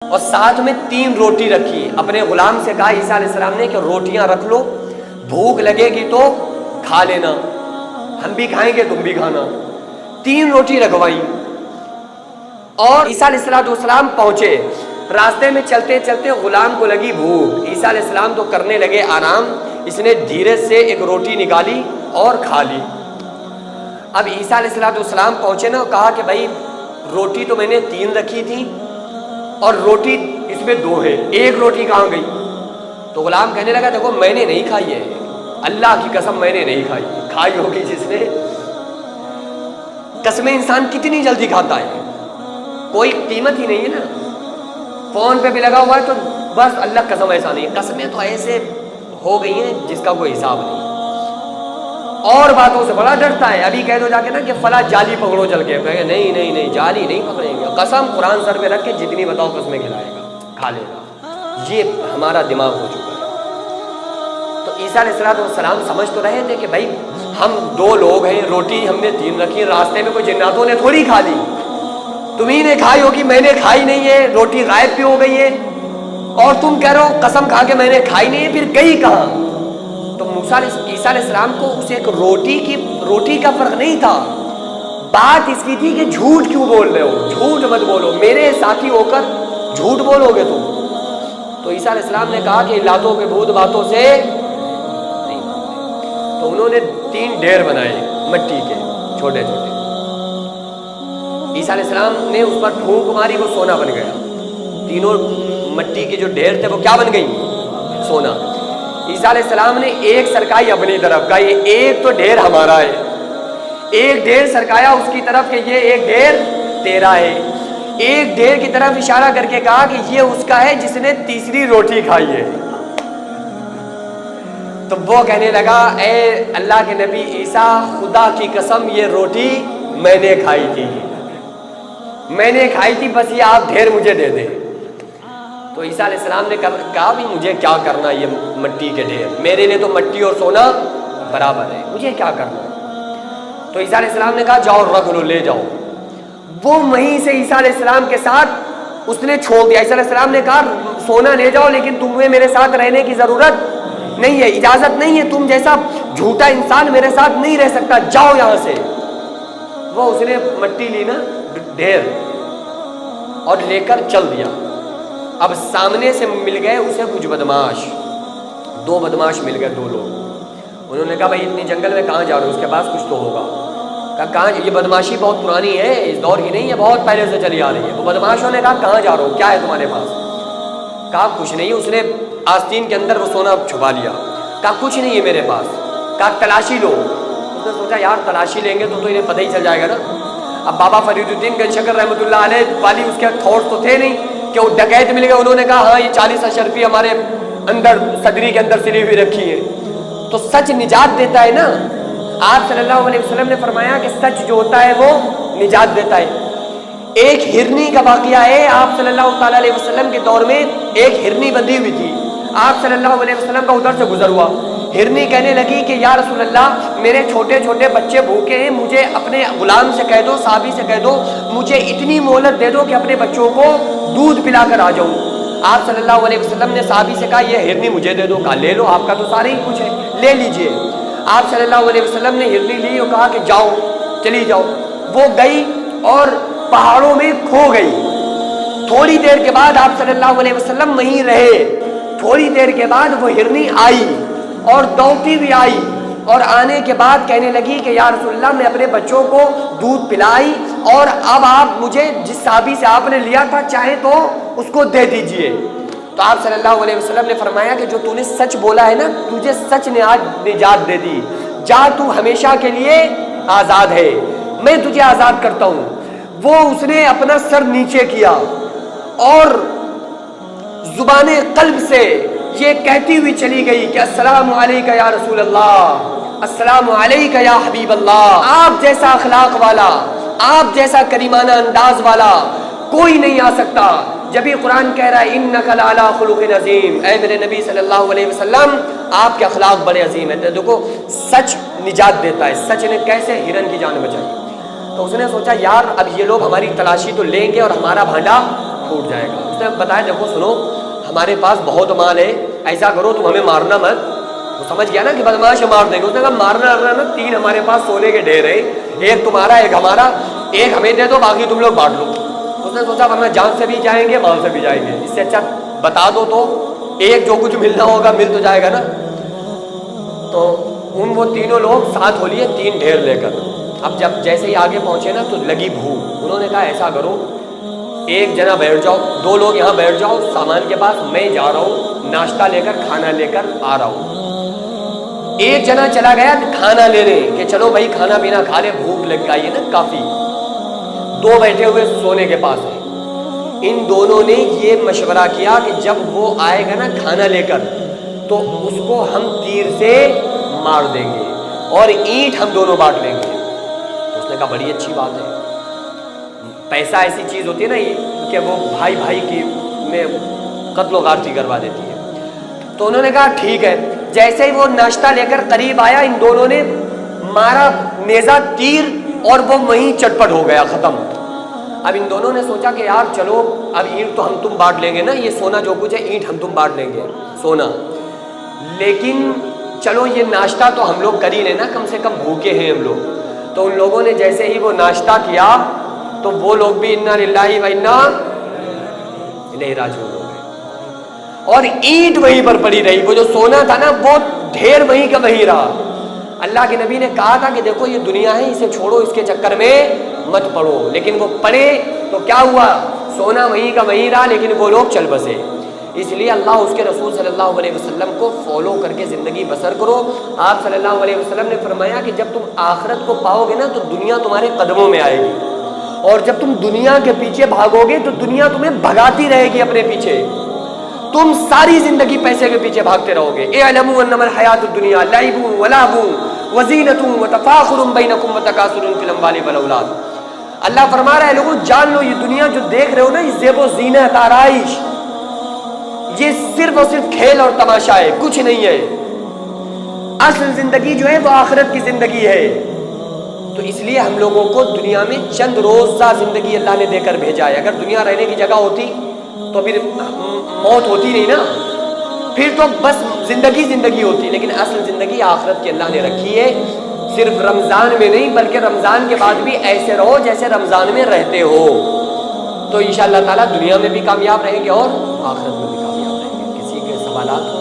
اور ساتھ میں 3 روٹی رکھی. اپنے غلام سے کہا عیسیٰ علیہ السلام نے کہ روٹیاں رکھ لو, بھوک لگے گی تو کھا لینا, ہم بھی کھائیں گے تم بھی کھانا. 3 روٹی رکھوائی اور عیسیٰ علیہ السلام پہنچے. راستے میں چلتے چلتے غلام کو لگی بھوک. عیسیٰ علیہ السلام تو کرنے لگے آرام, اس نے دھیرے سے ایک روٹی نکالی اور کھا لی. اب عیسیٰ علیہ السلام پہنچے نا, کہا کہ بھائی روٹی تو میں نے 3 رکھی تھی اور روٹی اس میں 2 ہے, ایک روٹی کہاں گئی؟ تو غلام کہنے لگا دیکھو میں نے نہیں کھائی ہے, اللہ کی قسم میں نے نہیں کھائی. کھائی ہوگی جس نے. قسمیں انسان کتنی جلدی کھاتا ہے, کوئی قیمت ہی نہیں ہے نا. فون پہ بھی لگا ہوا ہے تو بس اللہ قسم ایسا نہیں. قسمیں تو ایسے ہو گئی ہیں جس کا کوئی حساب نہیں. اور باتوں سے بڑا ڈرتا ہے. ابھی کہہ دو جا کے نا کہ فلاں جالی پکڑو چل کے, کہے نہیں نہیں نہیں جالی نہیں پکڑیں گے, قسم قرآن سر پہ رکھ کے جتنی بتاؤ قسمیں کھلائے گا, کھا لے گا. یہ ہمارا دماغ ہو چکا ہے. تو عیسیٰ علیہ السلام سمجھ تو رہے تھے کہ بھائی ہم 2 لوگ ہیں, روٹی ہم نے 3 رکھی, راستے میں کوئی جناتوں نے تھوڑی کھا لی, تمہیں نے کھائی ہوگی, میں نے کھائی نہیں ہے, روٹی غائب بھی ہو گئی ہے اور تم کہہ رہے ہو قسم کھا کے میں نے کھائی نہیں ہے, پھر گئی کہاں؟ تو عیسیٰ علیہ السلام کو اس ایک روٹی کا فرق نہیں تھا. بات اس کی تھی کہ جھوٹ کیوں بول رہے ہو, جھوٹ مت بولو, میرے ساتھی ہو کر جھوٹ بولو گے تم. تو عیسیٰ علیہ السلام نے کہا کہ لاتوں کے بھوت باتوں سے نہیں مانتے. تو انہوں نے 3 ڈھیر بنائے مٹی کے چھوٹے چھوٹے. عیسیٰ علیہ السلام نے اس پر پھونک ماری, وہ سونا بن گیا. تینوں مٹی کے جو ڈھیر تھے وہ کیا بن گئی؟ سونا. عیسیٰ علیہ السلام نے ایک سرکائی اپنی طرف, کا یہ ایک تو ڈھیر ہمارا ہے, ایک ڈھیر سرکایا اس کی طرف کہ یہ ایک ڈھیر تیرا ہے. ایک ڈھیر کی طرف اشارہ کر کے کہا کہ یہ اس کا ہے جس نے 3ری روٹی کھائی ہے. تو وہ کہنے لگا اے اللہ کے نبی عیسیٰ, خدا کی قسم یہ روٹی میں نے کھائی تھی, میں نے کھائی تھی, بس یہ آپ ڈھیر مجھے دے دیں. تو عیسیٰ علیہ السلام نے کہا بھی مجھے کیا کرنا یہ مٹی کے ڈھیر, میرے لیے تو مٹی اور سونا برابر ہے, مجھے کیا کرنا. تو عیسیٰ علیہ السلام نے کہا جاؤ رکھ لو, لے جاؤ. وہ وہیں سے عیسیٰ علیہ السلام کے ساتھ اس نے چھوڑ دیا. عیسیٰ علیہ السلام نے کہا سونا لے جاؤ لیکن تمہیں میرے ساتھ رہنے کی ضرورت نہیں ہے, اجازت نہیں ہے, تم جیسا جھوٹا انسان میرے ساتھ نہیں رہ سکتا, جاؤ یہاں سے. وہ اس نے مٹی لی نا ڈھیر اور لے کر چل دیا. اب سامنے سے مل گئے اسے کچھ بدماش, 2 بدماش مل گئے, 2 لوگ. انہوں نے کہا بھائی اتنی جنگل میں کہاں جا رہے ہو, اس کے پاس کچھ تو ہوگا. کہاں, یہ بدماشی بہت پرانی ہے, اس دور کی نہیں ہے, بہت پہلے سے چلی آ رہی ہے. وہ بدماشوں نے کہا کہاں جا رہے ہو, کیا ہے تمہارے پاس؟ کہا کچھ نہیں. اس نے آستین کے اندر وہ سونا چھپا لیا. کہا کچھ نہیں ہے میرے پاس. کہا تلاشی لو. اس نے سوچا یار تلاشی لیں گے تو انہیں پتہ ہی چل جائے گا نا. اب بابا فرید الدین گنج شکر رحمۃ اللہ علیہ والی اس کے تھاٹس تو تھے نہیں کہ وہ ڈکیت مل گئے. انہوں نے کہا ہاں یہ 40 اشرفی ہمارے اندر صدری کے اندر سلی ہوئی رکھی ہے. تو سچ نجات دیتا ہے نا. آپ صلی اللہ علیہ وسلم نے فرمایا کہ سچ جو ہوتا ہے وہ نجات دیتا ہے. ایک ہرنی کا واقعہ ہے. آپ صلی اللہ تعالیٰ علیہ وسلم کے دور میں ایک ہرنی بندھی ہوئی تھی. آپ صلی اللہ علیہ وسلم کا ادھر سے گزر ہوا. ہرنی کہنے لگی کہ یا رسول اللہ میرے چھوٹے چھوٹے بچے بھوکے ہیں, مجھے اپنے غلام سے کہہ دو, صحابی سے کہہ دو مجھے اتنی مہلت دے دو کہ اپنے بچوں کو دودھ پلا کر آ جاؤں. آپ صلی اللہ علیہ وسلم نے صحابی سے کہا یہ ہرنی مجھے دے دو. کہا لے لو, آپ کا تو سارے ہی کچھ ہے, لے لیجئے. آپ صلی اللہ علیہ وسلم نے ہرنی لی اور کہا کہ جاؤ, چلی جاؤ. وہ گئی اور پہاڑوں میں کھو گئی. تھوڑی دیر کے بعد آپ صلی اللہ علیہ وسلم وہیں رہے. تھوڑی دیر کے بعد وہ ہرنی آئی اور دوڑتی بھی آئی, اور آنے کے بعد کہنے لگی کہ یا رسول اللہ میں اپنے بچوں کو دودھ پلائی اور اب آپ مجھے جس صحابی سے آپ نے لیا تھا چاہے تو اس کو دے دیجئے. تو آپ صلی اللہ علیہ وسلم نے فرمایا کہ جو تو نے سچ بولا ہے نا, تجھے سچ نے آج نجات دے دی. جا, تو ہمیشہ کے لیے آزاد ہے, میں تجھے آزاد کرتا ہوں. وہ اس نے اپنا سر نیچے کیا اور زبان قلب سے یہ کہتی ہوئی چلی گئی کہ السلام علیکہ یا رسول اللہ, السلام علیکہ یا حبیب اللہ. آپ جیسا اخلاق والا, آپ جیسا کریمانہ انداز والا کوئی نہیں آ سکتا. جبھی قرآن کہہ رہا ہے انک لعلی خلق عظیم, اے میرے نبی صلی اللہ علیہ وسلم آپ کے اخلاق بڑے عظیم ہیں. دیکھو سچ نجات دیتا ہے. سچ نے کیسے ہرن کی جان بچائی. تو اس نے سوچا یار اب یہ لوگ ہماری تلاشی تو لیں گے اور ہمارا بھانڈا پھوٹ جائے گا. اس نے بتایا دیکھو سنو ہمارے پاس بہت مال ہے, ایسا کرو تم ہمیں مارنا مت. وہ سمجھ گیا نا کہ بدماش مار دیں گے. اس نے کہا مارنا نا 3 ہمارے پاس سونے کے ڈھیر ہیں, ایک تمہارا ایک ہمارا, ایک ہمیں دے دو باقی تم لوگ بانٹ لو. اس نے سوچا ورنہ جان سے بھی جائیں گے مال سے بھی جائیں گے, اس سے اچھا بتا دو تو ایک جو کچھ ملنا ہوگا مل تو جائے گا نا. تو وہ تینوں لوگ ساتھ ہو لیے 3 ڈھیر لے کر. اب جب جیسے ہی آگے پہنچے نا تو لگی بھوک. انہوں نے کہا ایسا کرو ایک جنا بیٹھ جاؤ, 2 لوگ یہاں بیٹھ جاؤ سامان کے پاس, میں جا رہا ہوں ناشتہ لے کر کھانا لے کر آ رہا ہوں. ایک جنا چلا گیا کھانا لینے کہ چلو بھائی کھانا پینا کھا لے, بھوک لگ گئی ہے نا کافی. 2 بیٹھے ہوئے سونے کے پاس ہیں. ان دونوں نے یہ مشورہ کیا کہ جب وہ آئے گا نا کھانا لے کر تو اس کو ہم تیر سے مار دیں گے اور اینٹ ہم دونوں بانٹ لیں گے. تو اس نے کہا بڑی اچھی بات ہے, پیسہ ایسی چیز ہوتی ہے نا کہ وہ بھائی بھائی کی میں قتل و غارتی کروا دیتی ہے. تو انہوں نے کہا ٹھیک ہے. جیسے ہی وہ ناشتہ لے کر قریب آیا ان دونوں نے مارا نیزہ تیر اور وہ وہیں چٹپٹ ہو گیا, ختم. اب ان دونوں نے سوچا کہ یار چلو اب اینٹ تو ہم تم بانٹ لیں گے نا, یہ سونا جو کچھ ہے اینٹ ہم تم بانٹ لیں گے سونا, لیکن چلو یہ ناشتہ تو ہم لوگ کر ہی لیں نا, کم سے کم بھوکے ہیں ہم لوگ. تو ان لوگوں نے جیسے ہی وہ ناشتہ کیا تو وہ لوگ بھی انا للہ و انا الیہ راجعون ہو گئے اور اینٹ وہیں پر پڑی رہی. وہ جو سونا تھا نا وہ ڈھیر وہیں کا وہیں رہا. اللہ کے نبی نے کہا تھا کہ دیکھو یہ دنیا ہے, اسے چھوڑو, اس کے چکر میں مت پڑو. لیکن وہ پڑے تو کیا ہوا, سونا وہیں کا وہیں رہا لیکن وہ لوگ چل بسے. اس لیے اللہ اس کے رسول صلی اللہ علیہ وسلم کو فالو کر کے زندگی بسر کرو. آپ صلی اللہ علیہ وسلم نے فرمایا کہ جب تم آخرت کو پاؤ گے نا تو دنیا تمہارے قدموں میں آئے گی, اور جب تم دنیا کے پیچھے بھاگو گے تو دنیا تمہیں بھگاتی رہے گی اپنے پیچھے. تم ساری زندگی پیسے کے پیچھے بھاگتے رہو گے. اعلموا انما الحیات الدنیا لعب ولهو وزینۃ وتفاخر بینکم وتکاثر فی الاموال والاولاد. اللہ فرما رہا ہے لوگوں جان لو یہ دنیا جو دیکھ رہے ہو نا, یہ زیب و زینت آرائش, یہ صرف اور صرف کھیل اور تماشا ہے, کچھ نہیں ہے. اصل زندگی جو ہے وہ آخرت کی زندگی ہے. تو اس لیے ہم لوگوں کو دنیا میں چند روزہ زندگی اللہ نے دے کر بھیجا ہے. اگر دنیا رہنے کی جگہ ہوتی تو پھر موت ہوتی نہیں نا, پھر تو بس زندگی زندگی ہوتی. لیکن اصل زندگی آخرت کی اللہ نے رکھی ہے. صرف رمضان میں نہیں بلکہ رمضان کے بعد بھی ایسے رہو جیسے رمضان میں رہتے ہو, تو انشاءاللہ تعالیٰ دنیا میں بھی کامیاب رہیں گے اور آخرت میں بھی کامیاب رہیں گے. کسی کے سوالات